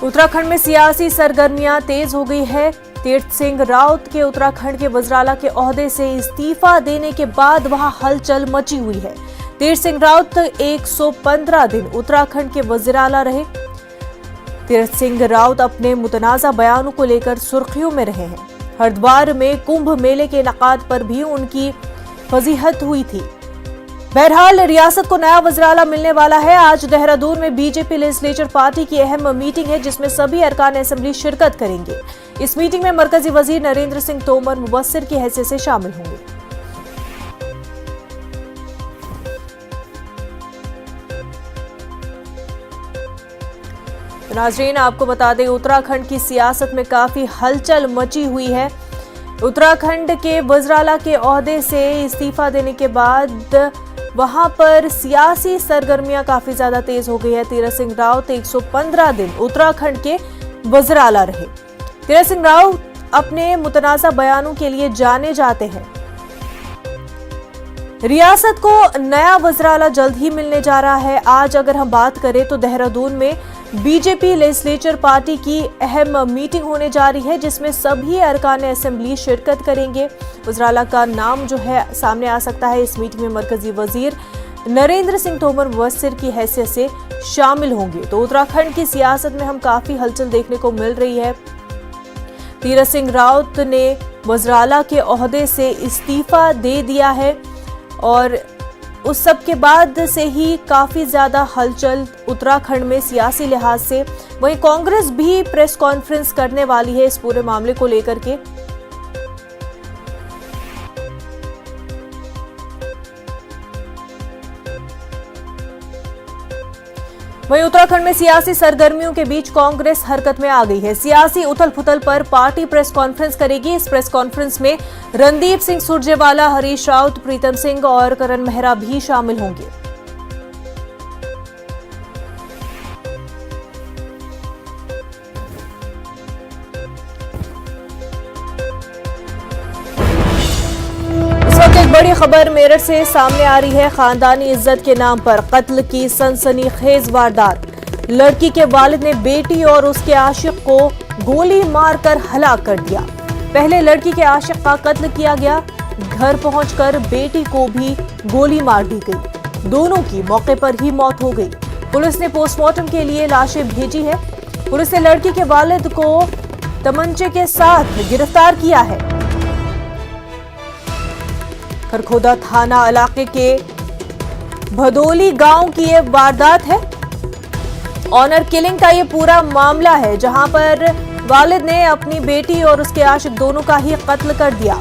उत्तराखंड में सियासी सरगर्मियां तेज हो गई है। तीरथ सिंह रावत के उत्तराखंड के वज़राला के ओहदे से इस्तीफा देने के बाद वहां हलचल मची हुई है। तीरथ सिंह रावत 115 दिन उत्तराखंड के वज़राला रहे। तीरथ सिंह रावत अपने मुतनाज़ा बयानों को लेकर सुर्खियों में रहे हैं। हरिद्वार में कुंभ मेले के इनेकाद पर भी उनकी फजीहत हुई थी। बहरहाल रियासत को नया वज़राला मिलने वाला है। आज देहरादून में बीजेपी लेजिस्लेचर पार्टी की अहम मीटिंग है, जिसमें सभी अरकान असेंबली शिरकत करेंगे। इस मीटिंग में मरकजी वजीर नरेंद्र सिंह तोमर मुबस्सिर की हैसियत से शामिल होंगे। तो नाज़रीन, आपको बता दें, उत्तराखंड की सियासत में काफी हलचल मची हुई है। उत्तराखंड के वज़राला के ओहदे से इस्तीफा देने के बाद वहां पर सियासी सरगर्मियां काफी ज्यादा तेज हो गई है। तीरथ सिंह रावत 115 दिन उत्तराखंड के वज़राला रहे। तीरथ सिंह रावत अपने मुतनाज़ा बयानों के लिए जाने जाते हैं। रियासत को नया वज़राला जल्द ही मिलने जा रहा है। आज अगर हम बात करें तो देहरादून में बीजेपी लेजिस्लेचर पार्टी की अहम मीटिंग होने जा रही है, जिसमें सभी अरकान असेंबली शिरकत करेंगे। वज़राला का नाम जो है सामने आ सकता है। इस मीटिंग में मरकजी वजीर नरेंद्र सिंह तोमर मुबस्सिर की हैसियत से शामिल होंगे। तो उत्तराखंड की सियासत में हम काफी हलचल देखने को मिल रही है। तीरथ सिंह रावत ने वज़राला के ओहदे से इस्तीफा दे दिया है और उस सब के बाद से ही काफी ज्यादा हलचल उत्तराखंड में सियासी लिहाज से। वहीं कांग्रेस भी प्रेस कॉन्फ्रेंस करने वाली है इस पूरे मामले को लेकर के। वहीं उत्तराखंड में सियासी सरगर्मियों के बीच कांग्रेस हरकत में आ गई है। सियासी उथल पुथल पर पार्टी प्रेस कॉन्फ्रेंस करेगी। इस प्रेस कॉन्फ्रेंस में रणदीप सिंह सुरजेवाला, हरीश रावत, प्रीतम सिंह और करण मेहरा भी शामिल होंगे। एक बड़ी खबर मेरठ से सामने आ रही है। खानदानी इज्जत के नाम पर कत्ल की सनसनीखेज वारदात। लड़की के वालिद ने बेटी और उसके आशिक को गोली मारकर हलाक कर दिया। पहले लड़की के आशिक का कत्ल किया गया। घर पहुंचकर बेटी को भी गोली मार दी गई। दोनों की मौके पर ही मौत हो गई। पुलिस ने पोस्टमार्टम के लिए लाशें भेजी है। पुलिस ने लड़की के वालिद को तमंचे के साथ गिरफ्तार किया है। खरखोदा थाना इलाके के भदोली गांव की ये वारदात है। ऑनर किलिंग का ये पूरा मामला है, जहां पर वालिद ने अपनी बेटी और उसके आशिक दोनों का ही कत्ल कर दिया।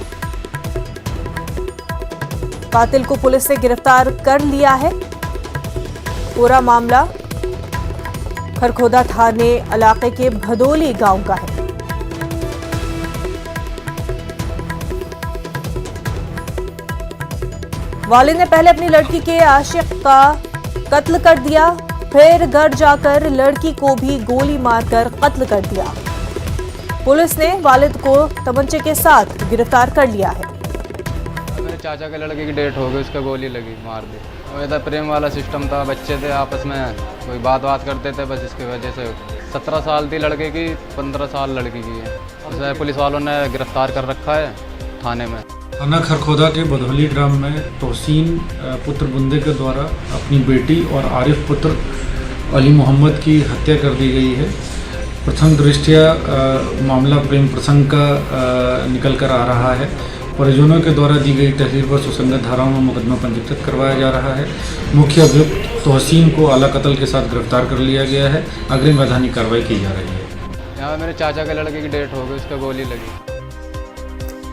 कातिल को पुलिस ने गिरफ्तार कर लिया है। पूरा मामला खरखोदा थाने इलाके के भदोली गांव का है। वालिद ने पहले अपनी लड़की के आशिक का कत्ल कर दिया, फिर घर जाकर लड़की को भी गोली मारकर कत्ल कर दिया। पुलिस ने वालिद को तमंचे के साथ गिरफ्तार कर लिया है। मेरे चाचा के लड़के की डेथ हो गई, उसको गोली लगी, मार दी। वो इधर प्रेम वाला सिस्टम था, बच्चे थे आपस में कोई बात करते थे, बस इसकी वजह से 17 साल थी लड़के की, 15 साल लड़की की है। उसे पुलिस वालों ने गिरफ्तार कर रखा है थाने में। थाना खरखोदा के बधौली ग्राम में तोहसीन पुत्र बुंदे के द्वारा अपनी बेटी और आरिफ पुत्र अली मोहम्मद की हत्या कर दी गई है। प्रथम दृष्टया मामला प्रेम प्रसंग का निकल कर आ रहा है। परिजनों के द्वारा दी गई तहरीर पर सुसंगत धाराओं में मुकदमा पंजीकृत करवाया जा रहा है। मुख्य अभियुक्त तोहसीन को आला कत्ल के साथ गिरफ्तार कर लिया गया है। अग्रिम वैधानिक कार्रवाई की जा रही है। यहाँ मेरे चाचा के लड़के की डेथ हो गई, उसको गोली लगी।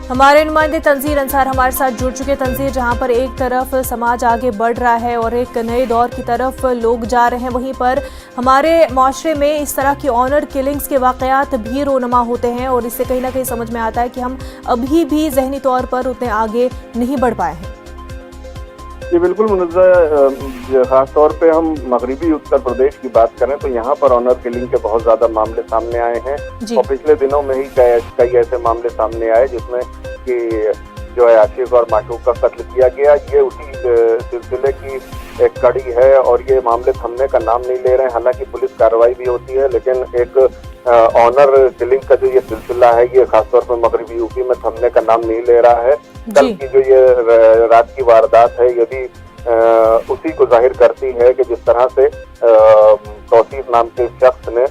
हमारे नुमाइंदे तंजीर अंसार हमारे साथ जुड़ चुके। तंजीर, जहां पर एक तरफ समाज आगे बढ़ रहा है और एक नए दौर की तरफ लोग जा रहे हैं, वहीं पर हमारे माशरे में इस तरह की ऑनर किलिंग्स के वाकयात भी रोनमा होते हैं और इससे कहीं ना कहीं समझ में आता है कि हम अभी भी जहनी तौर पर उतने आगे नहीं बढ़ पाए हैं। जी बिल्कुल मुनज़्ज़ा, खास तौर पे हम मगरिबी उत्तर प्रदेश की बात करें तो यहाँ पर ऑनर किलिंग के बहुत ज्यादा मामले सामने आए हैं और पिछले दिनों में ही कई ऐसे मामले सामने आए जिसमें कि जो है आशिक और माशूक का कत्ल किया गया। ये उसी सिलसिले की एक कड़ी है और ये मामले थमने का नाम नहीं ले रहे हैं। हालांकि पुलिस कार्रवाई भी होती है, लेकिन एक ऑनर किलिंग का जो ये सिलसिला है ये खासतौर पर मगरबी यूपी में थमने का नाम नहीं ले रहा है। कल की जो ये रात की वारदात है ये भी उसी को जाहिर करती है कि जिस तरह से तौसीफ नाम के शख्स ने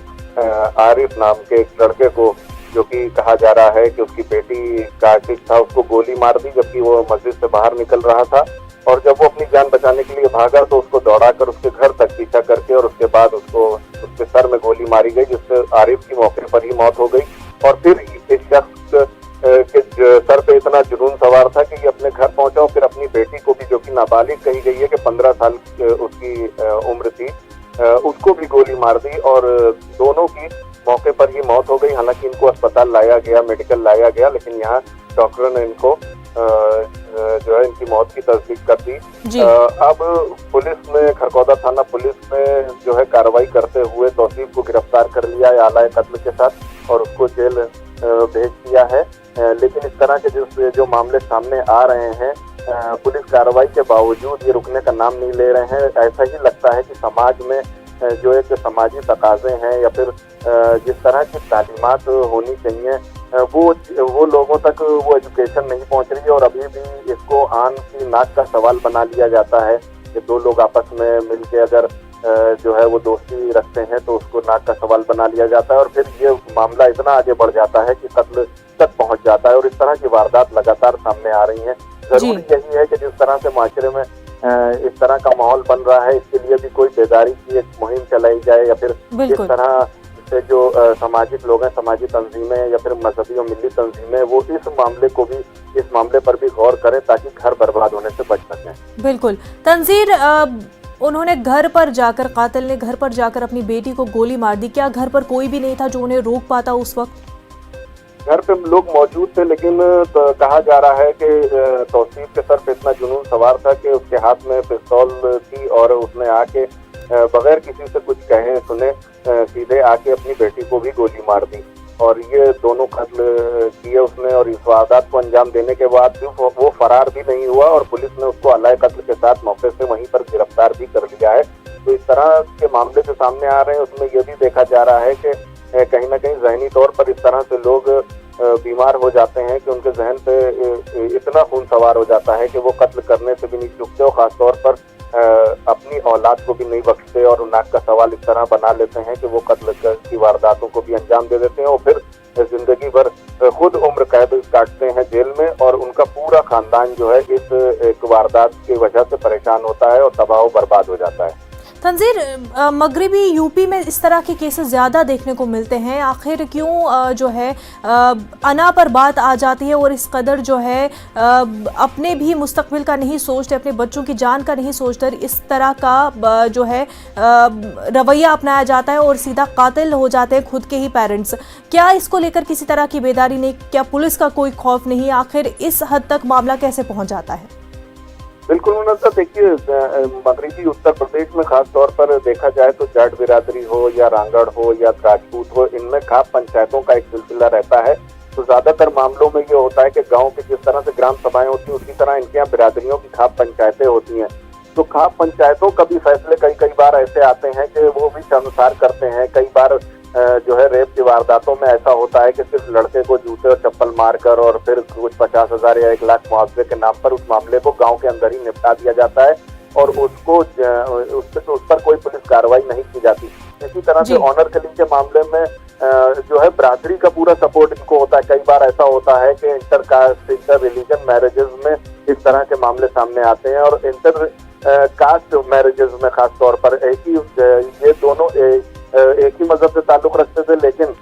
आरिफ नाम के एक लड़के को, जो कि कहा जा रहा है कि उसकी बेटी का आशिक था, उसको गोली मार दी जबकि वो मस्जिद से बाहर निकल रहा था। और जब वो अपनी जान बचाने के लिए भागा तो उसको दौड़ाकर उसके घर तक पीछा करके और उसके बाद उसके सर में गोली मारी गई, जिससे आरिफ की मौके पर ही मौत हो गई। और फिर इस शख्स के सर पे इतना जुनून सवार था कि ये अपने घर पहुंचा और फिर अपनी बेटी को भी, जो कि नाबालिग कही गई है कि 15 साल उसकी उम्र थी, उसको भी गोली मार दी और दोनों की मौके पर ही मौत हो गई। हालांकि इनको अस्पताल लाया गया, मेडिकल लाया गया, लेकिन यहाँ डॉक्टरों ने इनको जो है इनकी मौत की तस्दीक कर दी। अब पुलिस ने, खरगोदा थाना पुलिस ने जो है कार्रवाई करते हुए तौसीफ को गिरफ्तार कर लिया है आला कत्ल के साथ और उसको जेल भेज दिया है। लेकिन इस तरह के जो मामले सामने आ रहे हैं, पुलिस कार्रवाई के बावजूद ये रुकने का नाम नहीं ले रहे हैं। ऐसा ही लगता है कि समाज में जो एक समाजी तकाजे हैं या फिर जिस तरह की तालीमात होनी चाहिए वो लोगों तक वो एजुकेशन नहीं पहुंच रही है। और अभी भी इसको आन की नाक का सवाल बना लिया जाता है कि दो लोग आपस में मिलके अगर जो है वो दोस्ती रखते हैं तो उसको नाक का सवाल बना लिया जाता है और फिर ये मामला इतना आगे बढ़ जाता है कि कत्ल तक पहुंच जाता है। और इस तरह की वारदात लगातार सामने आ रही हैं। जरूरी यही है कि जिस तरह से माशरे में इस तरह का माहौल बन रहा है, इसके लिए भी कोई बेदारी की एक मुहिम चलाई जाए या फिर इस तरह से जो सामाजिक लोग हैं, समाजी तंजीमें या फिर मजहबी और मिली तंजीमें, वो इस मामले पर भी गौर करें ताकि घर बर्बाद होने से बच सकें। बिल्कुल। तंजीर, उन्होंने घर पर जाकर, कातिल ने घर पर जाकर अपनी बेटी को गोली मार दी। क्या घर पर कोई भी नहीं था जो उन्हें रोक पाता उस वक्त? घर पे लोग मौजूद थे, लेकिन तो कहा जा रहा है कि तौसीफ के सर पे इतना जुनून सवार था कि उसके हाथ में पिस्तौल थी और उसने आके बगैर किसी से कुछ कहे सुने सीधे आके अपनी बेटी को भी गोली मार दी। और ये दोनों कत्ल किए उसने और इस वारदात को अंजाम देने के बाद भी वो फरार भी नहीं हुआ और पुलिस ने उसको अलाए कत्ल के साथ मौके से वहीं पर गिरफ्तार भी कर लिया है। तो इस तरह के मामले जो सामने आ रहे हैं उसमें ये भी देखा जा रहा है कि कहीं ना कहीं जहनी तौर पर इस तरह से लोग बीमार हो जाते हैं कि उनके जहन पे इतना खून सवार हो जाता है कि वो कत्ल करने से भी नहीं चूकते और खासतौर पर अपनी औलाद को भी नहीं बख्शते और नाक का सवाल इस तरह बना लेते हैं कि वो कत्ल की वारदातों को भी अंजाम दे देते हैं और फिर जिंदगी भर खुद उम्र कैद काटते हैं जेल में और उनका पूरा खानदान जो है इस एक वारदात की वजह से परेशान होता है और तबाह बर्बाद हो जाता है। तंजीर, मगरबी यूपी में इस तरह के केसेस ज़्यादा देखने को मिलते हैं। आखिर क्यों जो है अना पर बात आ जाती है और इस कदर जो है अपने भी मुस्तकबिल का नहीं सोचते, अपने बच्चों की जान का नहीं सोचते, इस तरह का जो है रवैया अपनाया जाता है और सीधा कातिल हो जाते हैं खुद के ही पेरेंट्स। क्या इसको लेकर किसी तरह की बेदारी नहीं? क्या पुलिस का कोई खौफ नहीं? आखिर इस हद तक मामला कैसे पहुँच जाता है? बिल्कुल मुनज़्ज़र, देखिए मगरबी उत्तर प्रदेश में खास तौर पर देखा जाए तो जाट बिरादरी हो या रांगड़ हो या राजपूत हो, इनमें खाप पंचायतों का एक सिलसिला रहता है। तो ज्यादातर मामलों में ये होता है कि गांव की जिस तरह से ग्राम सभाएं होती हैं उसी तरह इनके यहाँ बिरादरियों की खाप पंचायतें होती हैं। तो खाप पंचायतों का भी फैसले कई बार ऐसे आते हैं कि वो भी अनुसार करते हैं। कई बार जो है रेप की वारदातों में ऐसा होता है कि सिर्फ लड़के को जूते और चप्पल मारकर और फिर कुछ 50,000 या 1 लाख मुआवजे के नाम पर उस मामले को गांव के अंदर ही निपटा दिया जाता है और उस पर कोई पुलिस कार्रवाई नहीं की जाती। इसी तरह से ऑनर किलिंग के मामले में जो है बिरादरी का पूरा सपोर्ट इनको होता है। कई बार ऐसा होता है कि इंटर रिलीजन मैरिजेस में इस तरह के मामले सामने आते हैं और इंटर कास्ट मैरिजेस में खास तौर पर ये दोनों एक ही मजहब से ताल्लुक रखते थे, लेकिन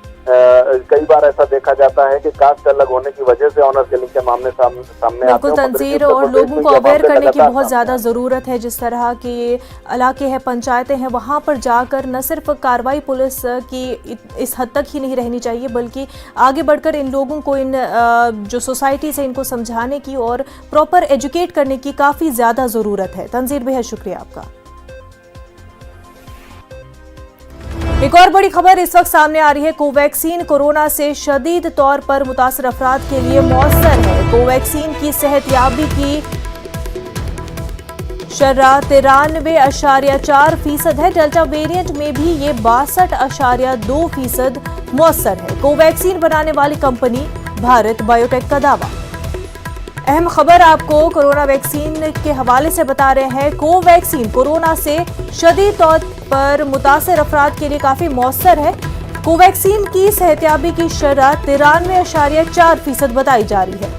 कई बार ऐसा देखा जाता है कि कास्ट अलग होने की वजह से ऑनर किलिंग के मामले सामने आते हैं। तंजीर, और लोगों को अवेयर करने की बहुत ज़्यादा ज़रूरत है। जिस तरह के इलाके हैं, पंचायतें हैं, वहाँ पर जाकर न सिर्फ कार्रवाई पुलिस की इस हद तक ही नहीं रहनी चाहिए बल्कि आगे बढ़कर इन लोगों को, इन जो सोसाइटी से इनको समझाने की और प्रॉपर एजुकेट करने की काफ़ी ज़्यादा ज़रूरत है। तंजीर, बेहद शुक्रिया आपका। एक और बड़ी खबर इस वक्त सामने आ रही है। कोवैक्सीन कोरोना से शदीद तौर पर मुतासर अफराद के लिए मौसर है। कोवैक्सीन की सेहतयाबी की शरह 93.4% है। डेल्टा वेरिएंट में भी ये 62.2% मौसर है। कोवैक्सीन बनाने वाली कंपनी भारत बायोटेक का दावा। अहम खबर आपको कोरोना वैक्सीन के हवाले से बता रहे हैं। कोवैक्सीन कोरोना से शदीद तौर पर मुतासिर अफराद के लिए काफी मौसर है। कोवैक्सीन की सेहतयाबी की शरह 93.4% बताई जा रही है।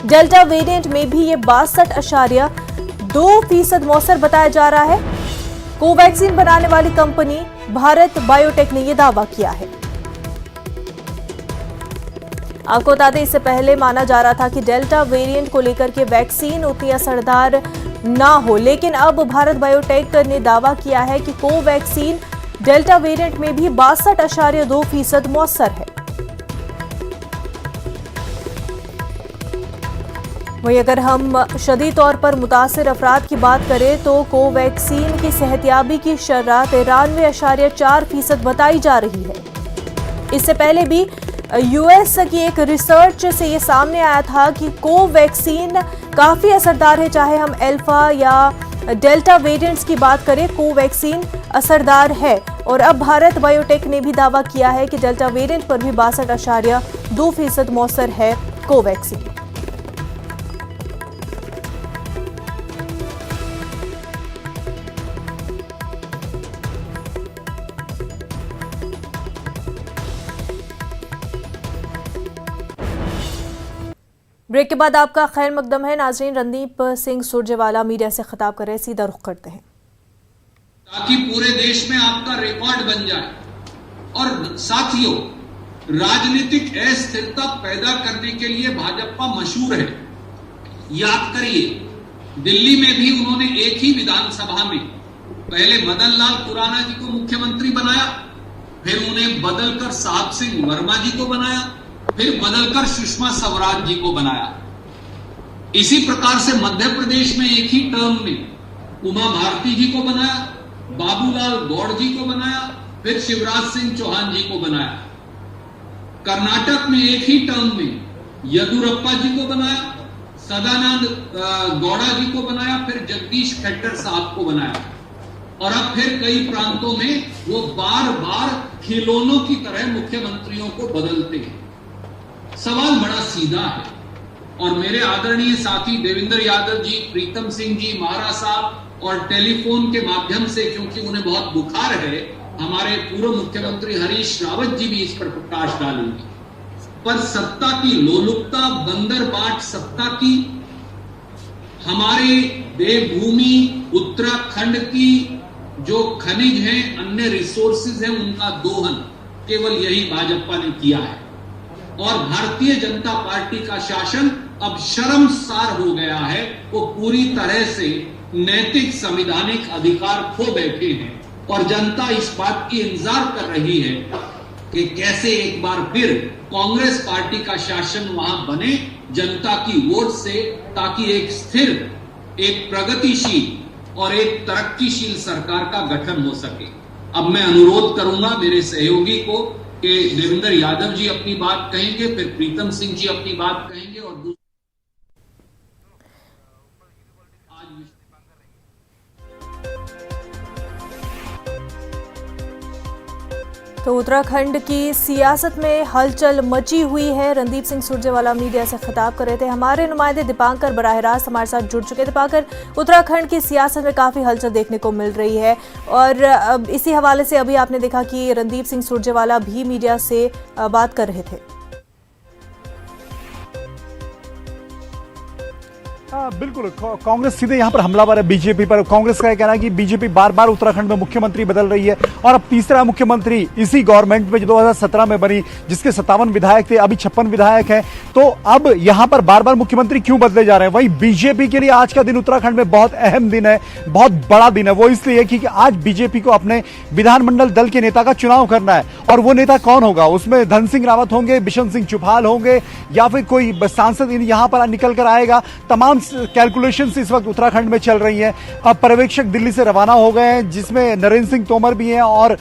डेल्टा वेरिएंट में भी ये 62.2% मौसर बताया जा रहा है। कोवैक्सीन बनाने वाली कंपनी भारत बायोटेक ने यह दावा किया है। आपको बता दें, इससे पहले माना जा रहा था कि डेल्टा वेरिएंट को लेकर के वैक्सीन उतनी असरदार ना हो, लेकिन अब भारत बायोटेक ने दावा किया है कि कोवैक्सीन डेल्टा वेरिएंट में भी 62.2% मौसर है। वहीं अगर हम शदीद तौर पर मुतासिर अफराद की बात करें तो कोवैक्सीन की सेहतयाबी की शरह 93.4% बताई जा रही है। इससे पहले भी यूएस की एक रिसर्च से ये सामने आया था कि कोवैक्सीन काफ़ी असरदार है। चाहे हम अल्फा या डेल्टा वेरिएंट्स की बात करें, कोवैक्सीन असरदार है। और अब भारत बायोटेक ने भी दावा किया है कि डेल्टा वेरिएंट पर भी 62.2% मौसर है कोवैक्सीन। ब्रेक के बाद आपका खैर मकदम है। नाजरीन, रणदीप सिंह सुरजेवाला मीडिया से खिताब कर रहे हैं, सीधा रुख करते हैं। ताकि पूरे देश में आपका रिकॉर्ड बन जाए। और साथियों, राजनीतिक अस्थिरता पैदा करने के लिए भाजपा मशहूर है। याद करिए, दिल्ली में भी उन्होंने एक ही विधानसभा में पहले मदन लाल खुराना जी को मुख्यमंत्री बनाया, फिर उन्हें बदलकर साहब सिंह वर्मा जी को बनाया, फिर बदलकर सुषमा स्वराज जी को बनाया। इसी प्रकार से मध्य प्रदेश में एक ही टर्म में उमा भारती जी को बनाया, बाबूलाल गौड़ जी को बनाया, फिर शिवराज सिंह चौहान जी को बनाया। कर्नाटक में एक ही टर्म में येदियुरप्पा जी को बनाया, सदानंद गौड़ा जी को बनाया, फिर जगदीश शेट्टर साहब को बनाया। और अब फिर कई प्रांतों में वो बार बार खिलौनों की तरह मुख्यमंत्रियों को बदलते हैं। सवाल बड़ा सीधा है और मेरे आदरणीय साथी देवेंद्र यादव जी, प्रीतम सिंह जी, महाराज साहब और टेलीफोन के माध्यम से, क्योंकि उन्हें बहुत बुखार है, हमारे पूर्व मुख्यमंत्री हरीश रावत जी भी इस पर प्रकाश डालेंगे। पर सत्ता की लोलुपता, बंदर बाट सत्ता की, हमारे देवभूमि उत्तराखंड की जो खनिज हैं, अन्य रिसोर्सेज हैं, उनका दोहन केवल यही भाजपा ने किया है। और भारतीय जनता पार्टी का शासन अब शर्मसार हो गया है। वो पूरी तरह से नैतिक संवैधानिक अधिकार खो बैठे हैं और जनता इस बात की इंतजार कर रही है कि कैसे एक बार फिर कांग्रेस पार्टी का शासन वहां बने जनता की वोट से, ताकि एक स्थिर, एक प्रगतिशील और एक तरक्कीशील सरकार का गठन हो सके। अब मैं अनुरोध करूंगा मेरे सहयोगी को कि देवेंद्र यादव जी अपनी बात कहेंगे, फिर प्रीतम सिंह जी अपनी बात कहेंगे और तो उत्तराखंड की सियासत में हलचल मची हुई है। रणदीप सिंह सुरजेवाला मीडिया से खिताब कर रहे थे। हमारे नुमाइंदे दीपांकर बराह रास्त हमारे साथ जुड़ चुके। दीपांकर, उत्तराखंड की सियासत में काफ़ी हलचल देखने को मिल रही है और इसी हवाले से अभी आपने देखा कि रणदीप सिंह सुरजेवाला भी मीडिया से बात कर रहे थे। बिल्कुल, कांग्रेस सीधे यहाँ पर हमलावर है बीजेपी पर। कांग्रेस का कहना है कि बीजेपी बार बार उत्तराखंड में मुख्यमंत्री बदल रही है और अब तीसरा मुख्यमंत्री इसी गवर्नमेंट में जो 2017 में बनी, जिसके 57 विधायक थे, अभी 56 विधायक हैं। तो अब यहाँ पर बार बार मुख्यमंत्री क्यों बदले जा रहे हैं? वहीं बीजेपी के लिए आज का दिन उत्तराखंड में बहुत अहम दिन है, बहुत बड़ा दिन है। वो इसलिए क्योंकि आज बीजेपी को अपने विधानमंडल दल के नेता का चुनाव करना है। और वो नेता कौन होगा? उसमें धन सिंह रावत होंगे, बिशन सिंह चुफाल होंगे, या फिर कोई सांसद यहाँ पर निकल कर आएगा। तमाम कैलकुलेशंस इस वक्त उत्तराखंड में चल रही हैं। अब पर्यवेक्षक दिल्ली से रवाना हो गए हैं, जिसमें नरेंद्र सिंह तोमर भी हैं और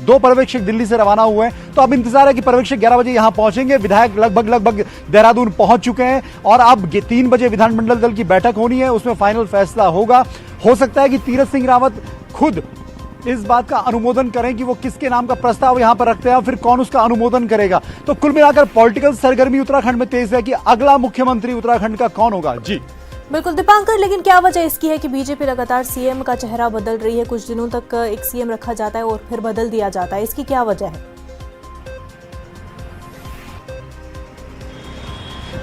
2 पर्यवेक्षक दिल्ली से रवाना हुए हैं। तो अब इंतजार है कि पर्यवेक्षक 11 बजे यहां पहुंचेंगे। विधायक लगभग देहरादून पहुंच चुके हैं और अब 3 बजे विधानमंडल दल की बैठक होनी है, उसमें फाइनल फैसला होगा। हो सकता है कि तीरथ सिंह रावत खुद इस बात का अनुमोदन करें कि वो किसके नाम का प्रस्ताव यहां पर रखते हैं और फिर कौन उसका अनुमोदन करेगा। तो कुल मिलाकर पॉलिटिकल सरगर्मी उत्तराखंड में तेज है कि अगला मुख्यमंत्री उत्तराखंड का कौन होगा। जी बिल्कुल दीपांकर, लेकिन क्या वजह इसकी है कि बीजेपी लगातार सीएम का चेहरा बदल रही है? कुछ दिनों तक एक सीएम रखा जाता है और फिर बदल दिया जाता है, इसकी क्या वजह है?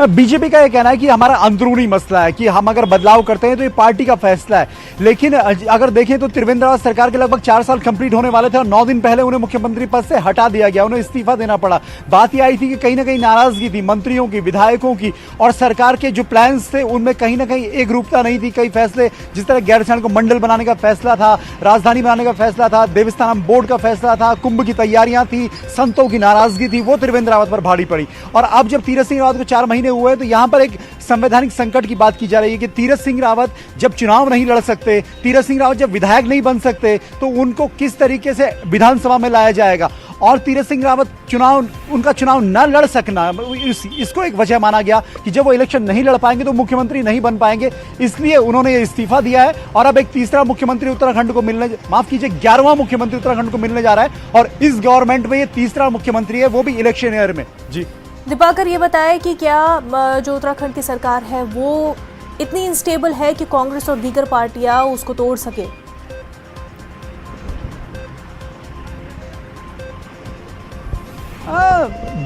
बीजेपी का यह कहना है कि हमारा अंदरूनी मसला है कि हम अगर बदलाव करते हैं तो ये पार्टी का फैसला है। लेकिन अगर देखें तो त्रिवेंद्र रावत सरकार के लगभग 4 साल कंप्लीट होने वाले थे और 9 दिन पहले उन्हें मुख्यमंत्री पद से हटा दिया गया, उन्हें इस्तीफा देना पड़ा। बात यह आई थी कि कहीं ना कहीं नाराजगी थी मंत्रियों की, विधायकों की, और सरकार के जो प्लान्स थे उनमें कहीं ना कहीं एक रूपता नहीं थी। कई फैसले, जिस तरह गैरसैंण को मंडल बनाने का फैसला था, राजधानी बनाने का फैसला था, देवस्थानम बोर्ड का फैसला था, कुंभ की तैयारियां थी, संतों की नाराजगी थी, वो त्रिवेंद्र रावत पर भारी पड़ी। और अब जब तीरथ सिंह रावत को 4 महीने हुए तो यहां पर एक संवैधानिक संकट की बात की जा रही है कि तीरथ सिंह रावत जब चुनाव नहीं लड़ सकते, तीरथ सिंह रावत जब विधायक नहीं बन सकते, तो उनको किस तरीके से विधानसभा में लाया जाएगा। और तीरथ सिंह रावत उनका चुनाव न लड़ सकना, इसको एक वजह माना गया कि जब वो इलेक्शन नहीं लड़ पाएंगे तो मुख्यमंत्री नहीं बन पाएंगे, इसलिए उन्होंने ये इस्तीफा दिया है। और अब एक तीसरा मुख्यमंत्री उत्तराखंड को मिलने, माफ कीजिए 11वां मुख्यमंत्री उत्तराखंड को मिलने जा रहा है और इस गवर्नमेंट में ये तीसरा मुख्यमंत्री है, वो भी इलेक्शन ईयर में। जी दीपांकर, ये बताया कि क्या जो उत्तराखंड की सरकार है वो इतनी अनस्टेबल है कि कांग्रेस और दीगर पार्टियां उसको तोड़ सके?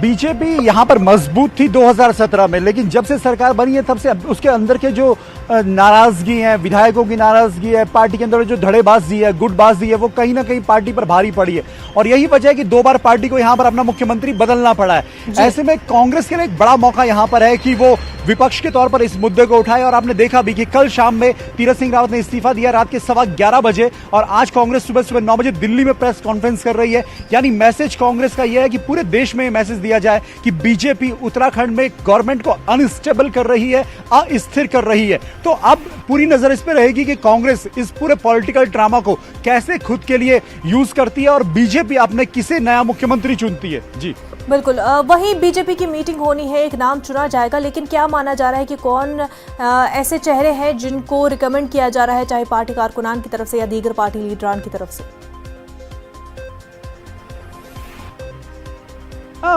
बीजेपी यहां पर मजबूत थी 2017 में, लेकिन जब से सरकार बनी है तब से उसके अंदर के जो नाराजगी है, विधायकों की नाराजगी है, पार्टी के अंदर जो धड़ेबाजी है, गुटबाजी है, वो कहीं ना कहीं पार्टी पर भारी पड़ी है। और यही वजह है कि 2 बार पार्टी को यहां पर अपना मुख्यमंत्री बदलना पड़ा है। ऐसे में कांग्रेस के लिए एक बड़ा मौका यहां पर है कि वो विपक्ष के तौर पर इस मुद्दे को उठाए। और आपने देखा भी कि कल शाम में तीरथ सिंह रावत ने इस्तीफा दिया रात के 11:15 बजे, और आज कांग्रेस सुबह 9 बजे दिल्ली में प्रेस कॉन्फ्रेंस कर रही है। यानी मैसेज कांग्रेस का यह है कि पूरे देश में मैसेज दिया जाए कि बीजेपी उत्तराखंड में गवर्नमेंट को अनस्टेबल कर रही है, अस्थिर कर रही है। तो अब पूरी नजर इस पर रहेगी कि कांग्रेस इस पूरे पॉलिटिकल ड्रामा को कैसे खुद के लिए यूज करती है और बीजेपी अपने किसे नया मुख्यमंत्री चुनती है। जी बिल्कुल, वहीं बीजेपी की मीटिंग होनी है, एक नाम चुना जाएगा, लेकिन क्या माना जा रहा है कि कौन ऐसे चेहरे हैं जिनको रिकमेंड किया जा रहा है, चाहे पार्टी कारकुनान की तरफ से या दीगर पार्टी लीडरान की तरफ से?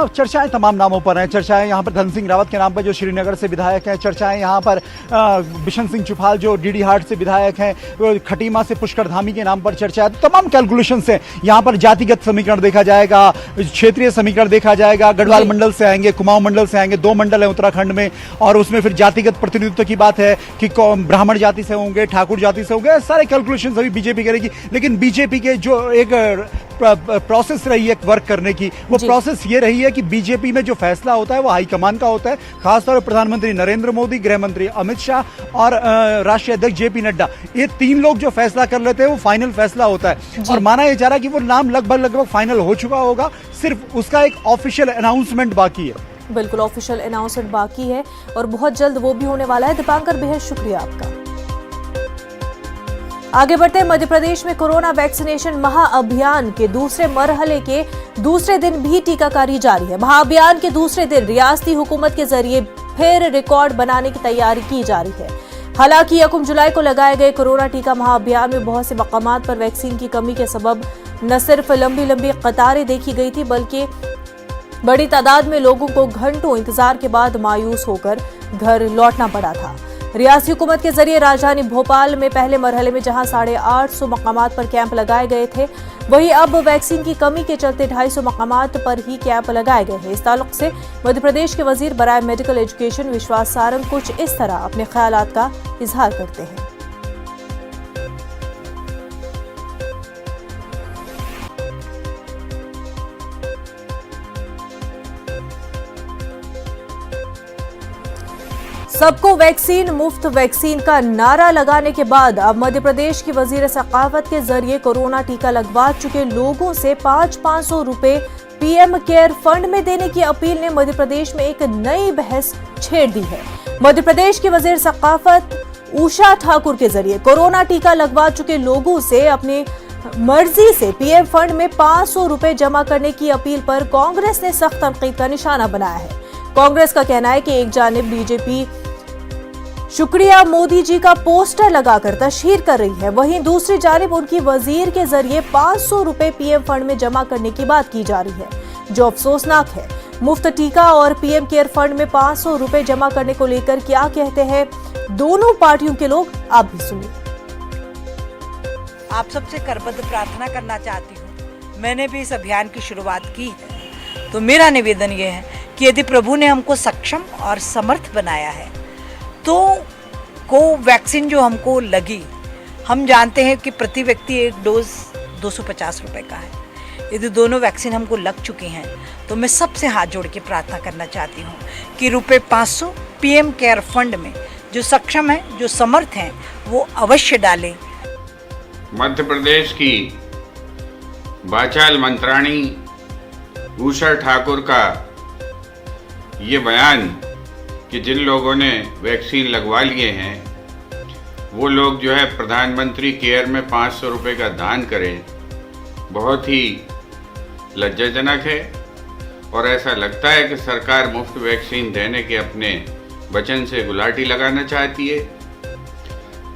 चर्चाएं तमाम नामों पर हैं। चर्चाएं यहाँ पर धन सिंह रावत के नाम पर जो श्रीनगर से विधायक हैं, चर्चाएं यहाँ पर बिशन सिंह चुफाल जो डीडी हाट से विधायक हैं, खटीमा से पुष्कर धामी के नाम पर चर्चा है। तमाम कैलकुलेशंस हैं। यहाँ पर जातिगत समीकरण देखा जाएगा, क्षेत्रीय समीकरण देखा जाएगा, गढ़वाल मंडल से आएंगे, कुमाऊं मंडल से आएंगे, 2 मंडल है उत्तराखंड में, और उसमें फिर जातिगत प्रतिनिधित्व की बात है कि ब्राह्मण जाति से होंगे, ठाकुर जाति से होंगे, सारे कैलकुलेशन अभी बीजेपी करेगी। लेकिन बीजेपी के जो एक प्रोसेस रही है वर्क करने की, वो प्रोसेस ये रही है कि बीजेपी में जो फैसला होता है वो हाईकमान का होता है। खासतौर पर प्रधानमंत्री नरेंद्र मोदी, गृह मंत्री अमित शाह और राष्ट्रीय अध्यक्ष जेपी नड्डा, ये 3 लोग जो फैसला कर लेते हैं वो फाइनल फैसला होता है। और माना यह जा रहा है कि वो नाम लगभग फाइनल हो चुका होगा, सिर्फ उसका एक ऑफिशियल अनाउंसमेंट बाकी है। बिल्कुल, ऑफिशियल अनाउंसमेंट बाकी है और बहुत जल्द वो भी होने वाला है। दीपांकर, बेहद शुक्रिया आपका। आगे बढ़ते हैं। मध्य प्रदेश में कोरोना वैक्सीनेशन महाअभियान के दूसरे मरहले के दूसरे दिन भी टीकाकारी जारी है। महाअभियान के दूसरे दिन रियासती हुकूमत के जरिए फिर रिकॉर्ड बनाने की तैयारी की जा रही है। हालांकि 1 जुलाई को लगाए गए कोरोना टीका महाअभियान में बहुत से मकामात पर वैक्सीन की कमी के सबब न सिर्फ लंबी कतारें देखी गई थी, बल्कि बड़ी तादाद में लोगों को घंटों इंतजार के बाद मायूस होकर घर लौटना पड़ा था। रियासती हुकूमत के जरिए राजधानी भोपाल में पहले मरहले में जहां 850 मकामात पर कैंप लगाए गए थे, वहीं अब वैक्सीन की कमी के चलते 250 मकामात पर ही कैंप लगाए गए हैं। इस ताल्लुक से मध्य प्रदेश के वजीर बराए मेडिकल एजुकेशन विश्वास सारंग कुछ इस तरह अपने ख्यालात का इजहार करते हैं। सबको वैक्सीन, मुफ्त वैक्सीन का नारा लगाने के बाद अब मध्य प्रदेश की वजीर सकाफत के जरिए कोरोना टीका लगवा चुके लोगों से 500 रुपए पीएम केयर फंड में देने की अपील ने मध्य प्रदेश में एक नई बहस छेड़ दी है। मध्य प्रदेश की वजीर सकाफत उषा ठाकुर के जरिए कोरोना टीका लगवा चुके लोगों से अपने मर्जी से पीएम फंड में 500 रुपए जमा करने की अपील पर कांग्रेस ने सख्त तनकीद का निशाना बनाया है। कांग्रेस का कहना है कि एक जानिब बीजेपी शुक्रिया मोदी जी का पोस्टर लगाकर तशहीर कर रही है, वहीं दूसरी जानिब उनकी वजीर के जरिए 500 रुपए पीएम फंड में जमा करने की बात की जा रही है, जो अफसोसनाक है। मुफ्त टीका और पीएम केयर फंड में 500 रुपए जमा करने को लेकर क्या कहते हैं दोनों पार्टियों के लोग, आप भी सुनिए। आप सबसे करबद्ध प्रार्थना करना चाहती हूँ। मैंने भी इस अभियान की शुरुआत की है, तो मेरा निवेदन ये है कि यदि प्रभु ने हमको सक्षम और समर्थ बनाया है तो कोवैक्सीन जो हमको लगी, हम जानते हैं कि प्रति व्यक्ति एक डोज 250 रुपये का है। यदि दोनों वैक्सीन हमको लग चुकी हैं तो मैं सबसे हाथ जोड़ के प्रार्थना करना चाहती हूँ कि रुपये 500 पीएम केयर फंड में जो सक्षम है, जो समर्थ हैं, वो अवश्य डालें। मध्य प्रदेश की बाचाल मंत्राणी उषा ठाकुर का ये बयान कि जिन लोगों ने वैक्सीन लगवा लिए हैं वो लोग जो है प्रधानमंत्री केयर में 500 रुपये का दान करें, बहुत ही लज्जाजनक है। और ऐसा लगता है कि सरकार मुफ्त वैक्सीन देने के अपने वचन से गुलाटी लगाना चाहती है।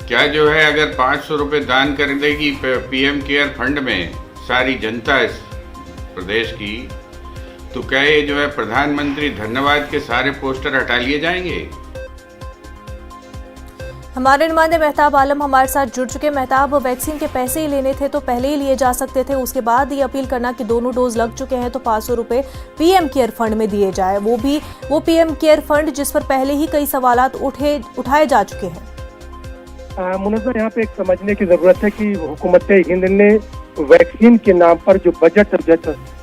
क्या जो है अगर 500 रुपये दान कर देगी पीएम केयर फंड में सारी जनता इस प्रदेश की, तो क्या ये जो है प्रधानमंत्री धन्यवाद के सारे पोस्टर हटा लिए जाएंगे? हमारे नुमाइंदे मेहताब आलम हमारे साथ जुड़ चुके। मेहताब, वैक्सीन के पैसे ही लेने थे तो पहले ही लिए जा सकते थे, उसके बाद ये अपील करना कि दोनों डोज लग चुके हैं तो 500 रुपए पीएम केयर फंड में दिए जाए, वो पीएम केयर फंड जिस पर पहले ही कई सवालात उठाए जा चुके हैं। मुनज़्ज़ा, यहाँ पे एक समझने की जरूरत है कि हुकूमत हिंद ने वैक्सीन के नाम पर जो बजट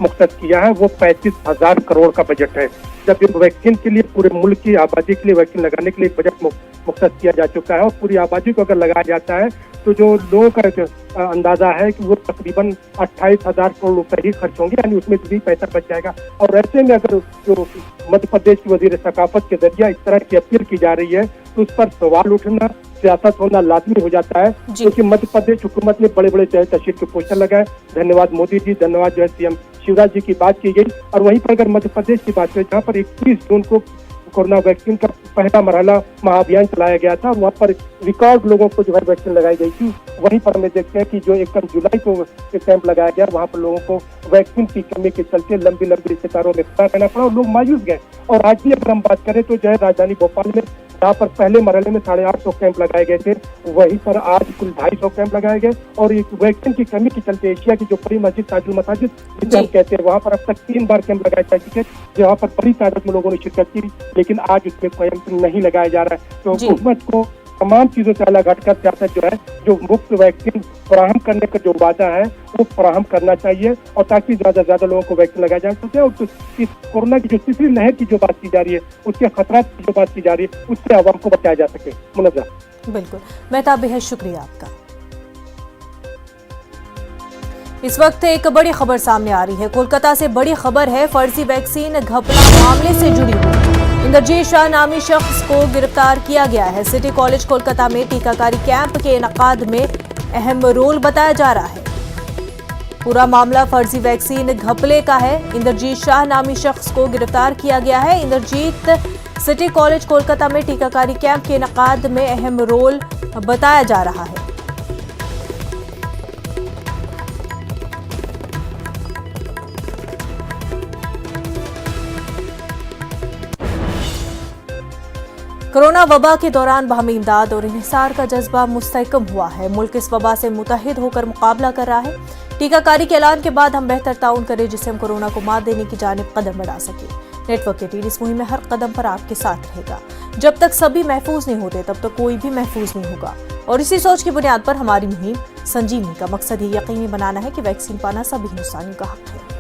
मुख्तस किया है वो 35,000 करोड़ का बजट है। जब वैक्सीन के लिए पूरे मुल्क की आबादी के लिए वैक्सीन लगाने के लिए बजट मुख्तस किया जा चुका है और पूरी आबादी को अगर लगाया जाता है तो जो लोगों का अंदाजा है कि वो तकरीबन 28,000 करोड़ रुपए ही खर्च होंगे, यानी उसमें भी पैसा बच जाएगा। और ऐसे में अगर जो मध्य प्रदेश की वजीर सकाफत के जरिए इस तरह की अपील की जा रही है तो उस पर सवाल उठना, सियासत होना लाजमी हो जाता है, क्योंकि मध्य प्रदेश हुकूमत ने बड़े बड़े तशरीफ के पोस्टर लगाए, धन्यवाद मोदी जी, धन्यवाद जो है सीएम शिवराज जी की बात की गई। और वहीं पर अगर मध्य प्रदेश की बात करें जहाँ पर 21 जून को कोरोना वैक्सीन का पहला मरहला महाअभियान चलाया गया था, वहाँ पर रिकॉर्ड लोगों को जो है वैक्सीन लगाई गई थी। वहीं पर हमें देखते हैं कि जो 1 जुलाई को कैंप लगाया गया, वहाँ पर लोगों को वैक्सीन की कमी के चलते लंबी लंबी कतारों में खड़ा रहना पड़ा और लोग मायूस गए। और आज भी अगर हम बात करें तो जो है राजधानी भोपाल में जहाँ पर पहले मरहले में 850 कैंप लगाए गए थे, वहीं पर आज कुल 250 कैंप लगाए गए। और एक वैक्सीन की कमी के चलते एशिया की जो बड़ी मस्जिद ताजुल मसाजिद जिसे हम कहते हैं, वहाँ पर अब तक 3 बार कैंप लगाए जा चुके, जहाँ पर बड़ी तादाद में लोगों ने शिरकत की, लेकिन आज उसमें कैंप नहीं लगाया जा रहा है। तो हुकूमत को तमाम चीजों से अलग हटकर सियासत जो है, जो मुफ्त वैक्सीन फराहम करने का जो वादा है वो फराहम करना चाहिए, और ताकि ज्यादा से ज्यादा लोगों को वैक्सीन लगाया जा सके। और इस कोरोना की जो तीसरी लहर की जो बात की जा रही है, उसके खतरात की जो बात की जा रही है, उससे आवाम को बचाया जा सके। मुनज़्ज़ा, बिल्कुल मेहताब, बेहद शुक्रिया आपका। इस वक्त एक बड़ी खबर सामने आ रही है, कोलकाता से बड़ी खबर है, फर्जी वैक्सीन घपला मामले से जुड़ी हुई इंद्रजीत शाह नामी शख्स को गिरफ्तार किया गया है। सिटी कॉलेज कोलकाता में टीकाकारी कैंप के इनकाद में अहम रोल बताया जा रहा है। पूरा मामला फर्जी वैक्सीन घपले का है। इंद्रजीत शाह नामी शख्स को गिरफ्तार किया गया है। इंद्रजीत सिटी कॉलेज कोलकाता में टीकाकारी कैंप के इनकाद में अहम रोल बताया जा रहा है। कोरोना वबा के दौरान बाहमी इमदाद और इंहिसार का जज्बा मुस्तहकम हुआ है। मुल्क इस वबा से मुतहिद होकर मुकाबला कर रहा है। टीकाकारी के ऐलान के बाद हम बेहतर ताउन करें जिससे हम कोरोना को मात देने की जानिब कदम बढ़ा सकें। नेटवर्क के टीवी इस मुहिम में हर कदम पर आपके साथ रहेगा। जब तक सभी महफूज नहीं होते तब तक कोई भी महफूज नहीं होगा। और इसी सोच की बुनियाद पर हमारी मुहिम संजीवनी का मकसद ये यकीनी बनाना है कि वैक्सीन पाना सभी हिंदुस्तानियों का हक है।